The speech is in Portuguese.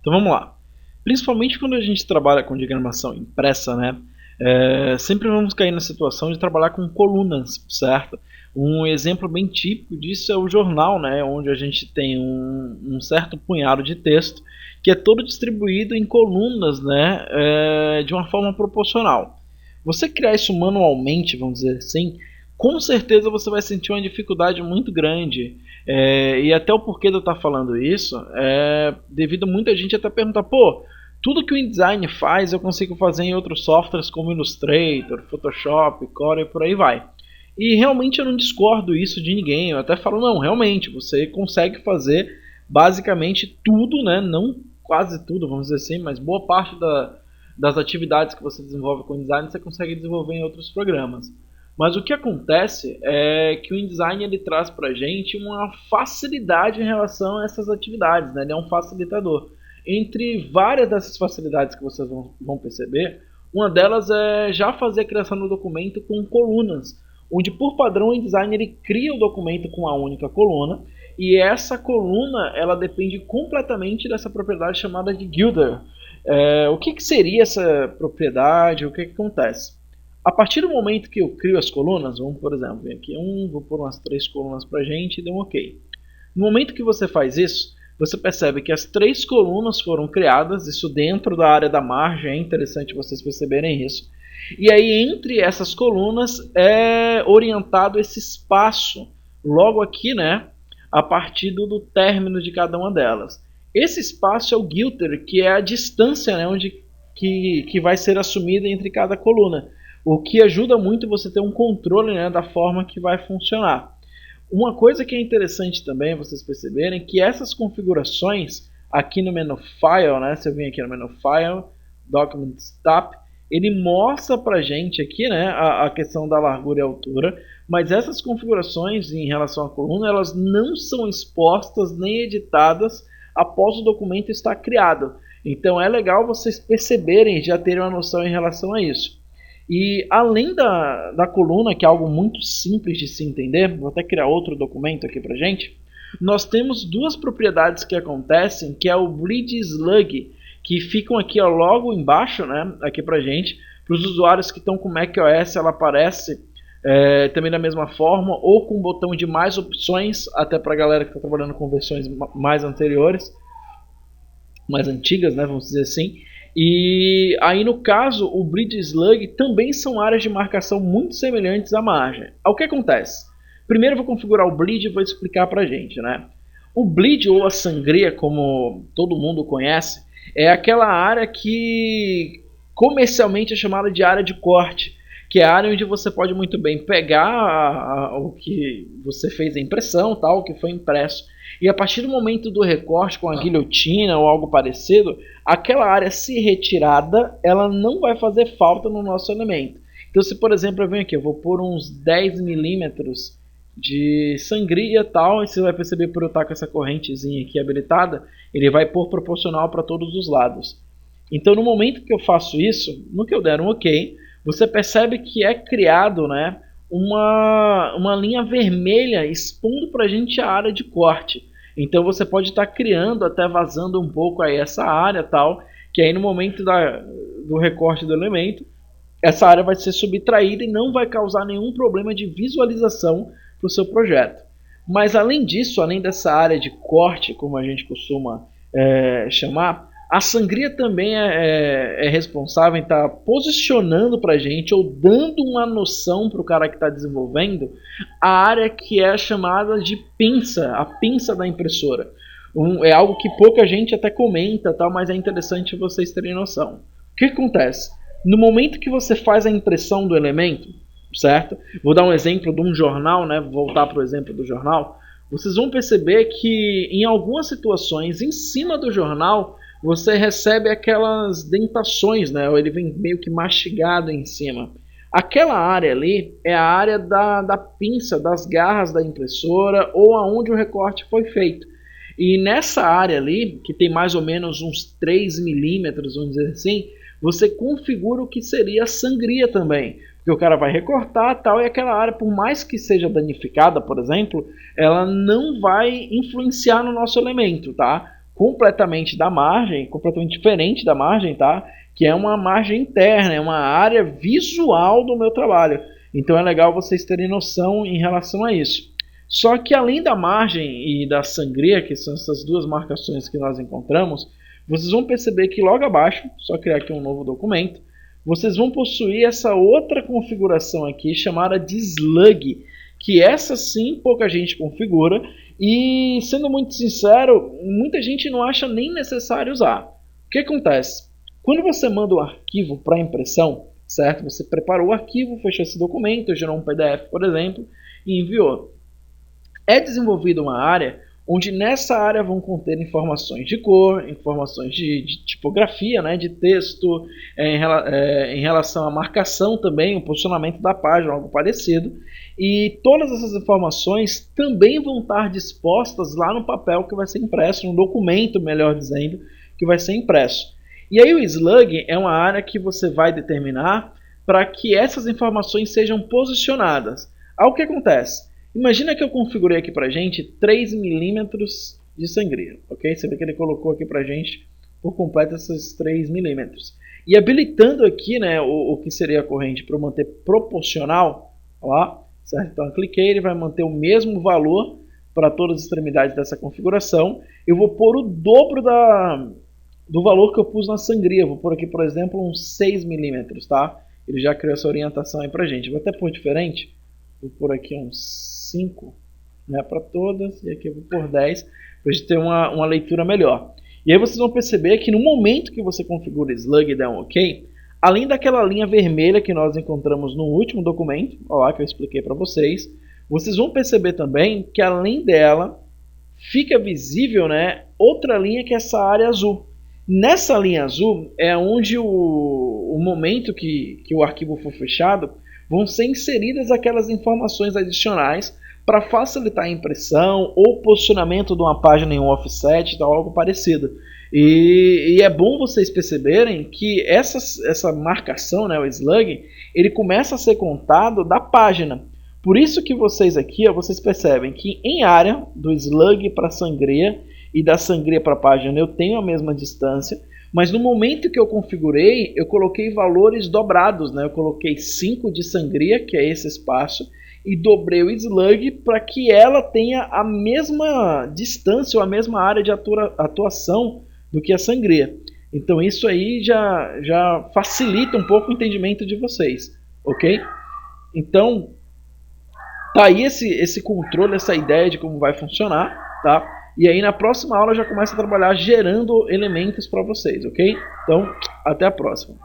Então vamos lá. Principalmente quando a gente trabalha com diagramação impressa, né? Sempre vamos cair na situação de trabalhar com colunas, certo? Um exemplo bem típico disso é o jornal, né? Onde a gente tem um certo punhado de texto que é todo distribuído em colunas, né? De uma forma proporcional. Você criar isso manualmente, vamos dizer assim, com certeza você vai sentir uma dificuldade muito grande. E até o porquê de eu estar falando isso é devido a muita gente até perguntar, pô, tudo que o InDesign faz eu consigo fazer em outros softwares como Illustrator, Photoshop, Core e por aí vai. E realmente eu não discordo isso de ninguém, eu até falo, não, realmente, você consegue fazer basicamente tudo, né? Não quase tudo, vamos dizer assim, mas boa parte das atividades que você desenvolve com o InDesign você consegue desenvolver em outros programas. Mas o que acontece é que o InDesign ele traz para a gente uma facilidade em relação a essas atividades, né? Ele é um facilitador. Entre várias dessas facilidades que vocês vão perceber, uma delas é já fazer a criação do documento com colunas, onde por padrão o InDesign ele cria o documento com uma única coluna, e essa coluna ela depende completamente dessa propriedade chamada de Guilder. O que seria essa propriedade? O que acontece? A partir do momento que eu crio as colunas, vamos por exemplo, vem aqui vou pôr umas 3 colunas para a gente e deu um ok. No momento que você faz isso, você percebe que as 3 colunas foram criadas, isso dentro da área da margem, é interessante vocês perceberem isso. E aí entre essas colunas é orientado esse espaço, logo aqui, né, a partir do término de cada uma delas. Esse espaço é o Guilter, que é a distância, né, que vai ser assumida entre cada coluna, o que ajuda muito você ter um controle, né, da forma que vai funcionar. Uma coisa que é interessante também vocês perceberem que essas configurações aqui no menu File, né, se eu vim aqui no menu File, Documents Tab, ele mostra pra gente aqui, né, a questão da largura e altura, mas essas configurações em relação à coluna, elas não são expostas nem editadas após o documento estar criado. Então é legal vocês perceberem, já terem uma noção em relação a isso. E além da coluna, que é algo muito simples de se entender, vou até criar outro documento aqui pra gente, nós temos duas propriedades que acontecem, que é o Bleed Slug, que ficam aqui ó, logo embaixo, né, aqui pra gente. Para os usuários que estão com macOS, ela aparece também da mesma forma, ou com o botão de mais opções, até para a galera que está trabalhando com versões mais anteriores, mais antigas, né, vamos dizer assim. E aí no caso, o Bleed e Slug também são áreas de marcação muito semelhantes à margem. O que acontece? Primeiro eu vou configurar o Bleed e vou explicar pra gente, né? O Bleed ou a sangria, como todo mundo conhece, é aquela área que comercialmente é chamada de área de corte, que é a área onde você pode muito bem pegar o que você fez a impressão, tal, o que foi impresso, e a partir do momento do recorte com a guilhotina ou algo parecido, aquela área se retirada, ela não vai fazer falta no nosso elemento. Então se por exemplo eu venho aqui, eu vou pôr uns 10 milímetros de sangria e tal, e você vai perceber por eu estar com essa correntezinha aqui habilitada, ele vai pôr proporcional para todos os lados. Então no momento que eu faço isso, no que eu der um ok, você percebe que é criado, né, uma linha vermelha expondo para a gente a área de corte. Então você pode estar criando, até vazando um pouco aí essa área tal, que aí no momento do recorte do elemento, essa área vai ser subtraída e não vai causar nenhum problema de visualização para o seu projeto. Mas além disso, além dessa área de corte, como a gente costuma chamar, a sangria também é responsável em estar posicionando para a gente ou dando uma noção para o cara que está desenvolvendo a área que é chamada de pinça, a pinça da impressora. É algo que pouca gente até comenta, tá, mas é interessante vocês terem noção. O que acontece? No momento que você faz a impressão do elemento, certo? Vou dar um exemplo de um jornal, né? Vou voltar para o exemplo do jornal. Vocês vão perceber que em algumas situações, em cima do jornal, você recebe aquelas dentações, né? Ou ele vem meio que mastigado em cima. Aquela área ali é a área da pinça, das garras da impressora ou aonde o recorte foi feito. E nessa área ali, que tem mais ou menos uns 3 milímetros, vamos dizer assim, você configura o que seria a sangria também. Porque o cara vai recortar tal, e aquela área, por mais que seja danificada, por exemplo, ela não vai influenciar no nosso elemento, tá? completamente da margem, completamente diferente da margem, tá? Que é uma margem interna, é uma área visual do meu trabalho. Então é legal vocês terem noção em relação a isso. Só que além da margem e da sangria, que são essas duas marcações que nós encontramos, vocês vão perceber que logo abaixo, só criar aqui um novo documento, vocês vão possuir essa outra configuração aqui chamada de slug, que essa sim pouca gente configura e, sendo muito sincero, muita gente não acha nem necessário usar. O que acontece? Quando você manda o arquivo para impressão, certo? Você preparou o arquivo, fechou esse documento, gerou um PDF, por exemplo, e enviou. É desenvolvida uma área onde nessa área vão conter informações de cor, informações de tipografia, né, de texto, em relação à marcação também, o posicionamento da página, algo parecido. E todas essas informações também vão estar dispostas lá no papel que vai ser impresso, no documento, melhor dizendo, que vai ser impresso. E aí o slug é uma área que você vai determinar para que essas informações sejam posicionadas. Algo que acontece? Imagina que eu configurei aqui pra gente 3 milímetros de sangria, ok? Você vê que ele colocou aqui pra gente por completo esses 3 milímetros. E habilitando aqui, né, o que seria a corrente para manter proporcional, ó, certo? Então eu cliquei, ele vai manter o mesmo valor para todas as extremidades dessa configuração. Eu vou pôr o dobro do valor que eu pus na sangria. Vou pôr aqui, por exemplo, uns 6 milímetros, tá? Ele já criou essa orientação aí pra gente. Vou até pôr diferente. Vou pôr aqui uns 5, né, para todas, e aqui eu vou pôr 10, para a gente ter uma leitura melhor. E aí vocês vão perceber que no momento que você configura slug e dá um OK, além daquela linha vermelha que nós encontramos no último documento, ó lá que eu expliquei para vocês, vocês vão perceber também que além dela, fica visível, né, outra linha que é essa área azul. Nessa linha azul é onde o momento que o arquivo for fechado, vão ser inseridas aquelas informações adicionais para facilitar a impressão ou posicionamento de uma página em um offset ou algo parecido. E é bom vocês perceberem que essa marcação, né, o slug, ele começa a ser contado da página. Por isso que vocês aqui, ó, vocês percebem que em área do slug para sangria e da sangria para a página eu tenho a mesma distância, mas no momento que eu configurei, eu coloquei valores dobrados, né? Eu coloquei 5 de sangria, que é esse espaço, e dobrei o slug para que ela tenha a mesma distância ou a mesma área de atuação do que a sangria. Então isso aí já facilita um pouco o entendimento de vocês, ok? Então, tá aí esse controle, essa ideia de como vai funcionar, tá? E aí na próxima aula eu já começo a trabalhar gerando elementos para vocês, ok? Então, até a próxima.